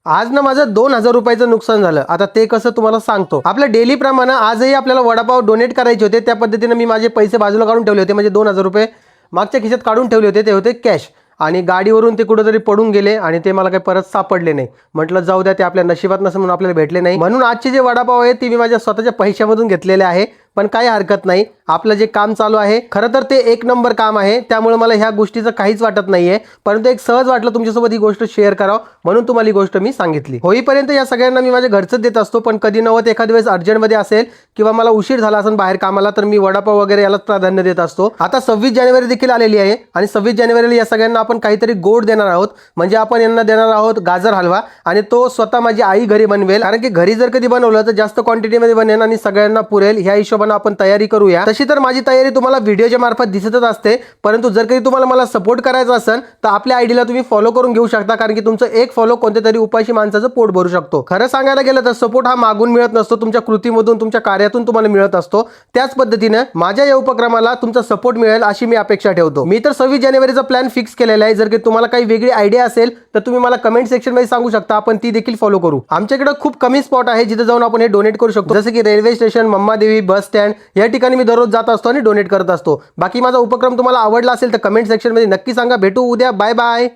आज ना माझं 2,000 रुपयाचं नुकसान झालं। आता ते कसं तुम्हाला सांगतो। आपल्या डेली प्रमाणे आजही आपल्याला वडापाव डोनेट करायचे होते, त्या पद्धतीने मी माझे पैसे बाजूला काढून ठेवले होते। म्हणजे 2,000 रुपये मागच्या खिशात काढून ठेवले होते, ते होते कॅश। आणि गाडीवरून ते कुठेतरी पडून गेले आणि ते मला काही परत सापडले नाही। म्हटलं जाऊ द्या, ते आपल्या नशिबात नसेल म्हणून आपल्याला भेटले नाही। म्हणून आजचे जे वडापाव आहेत ते मी माझ्या स्वतःच्या पैशामधून घेतलेले आहे। पण काही हरकत नाही, आपलं जे काम चालू आहे खरं तर ते एक नंबर काम आहे, त्यामुळे मला ह्या गोष्टीचं काहीच वाटत नाहीये। परंतु एक सहज वाटलं तुमच्यासोबत ही गोष्ट शेअर करावं, म्हणून तुम्हाला ही गोष्ट मी सांगितली। होईपर्यंत या सगळ्यांना मी माझ्या घरचं देत असतो, पण कधी नव्हत एखाद्या वेळेस अर्जंटमध्ये असेल किंवा मला उशीर झाला असेल बाहेर कामाला, तर मी वडापाव वगैरे यालाच प्राधान्य देत असतो। आता 26 जानेवारी देखील आलेली आहे आणि 26 जानेवारीला या सगळ्यांना आपण काहीतरी गोड देणार आहोत। म्हणजे आपण यांना देणार आहोत गाजर हलवा, आणि तो स्वतः माझी आई घरी बनवेल। कारण की घरी जर कधी बनवलं तर जास्त क्वांटिटीमध्ये बनेल आणि सगळ्यांना पुरेल। ह्या हिशोबाने आपण तयारी करूया। तशी तर माझी तयारी तुम्हाला व्हिडिओच्या मार्फत दिसतच असते, परंतु जर कधी तुम्हाला मला सपोर्ट करायचा असेल तर आपल्या आयडीला तुम्ही फॉलो करून घेऊ शकता। कारण की तुमचं एक फॉलो कोणत्या तरी उपाशी माणसाचं पोट भरू शकतो। खरं सांगायला गेलं तर सपोर्ट हा मागून मिळत नसतो, तुमच्या कृतीमधून तुमच्या कार्यातून तुम्हाला मिळत असतो। त्याच पद्धतीने माझ्या या उपक्रमाला तुमचा सपोर्ट मिळेल अशी मी अपेक्षा ठेवतो। मी तर 26 जानेवारीचा प्लॅन फिक्स केलेला आहे। जर की तुम्हाला काही वेगळी आयडिया असेल तर तुम्ही मला कमेंट सेक्शन मध्ये सांगू शकता, आपण ती देखील फॉलो करू। आमच्याकडे खूप कमी स्पॉट आहे जिथे जाऊन आपण हे डोनेट करू शकतो, जसे की railway station, Mammadevi, bus stand, या ठिकाणी मी दररोज जात असतो आणि डोनेट करत असतो। बाकी माझा उपक्रम तुम्हाला आवडला असेल तर कमेंट सेक्शन मध्ये नक्की सांगा। भेटू उद्या, बाय बाय।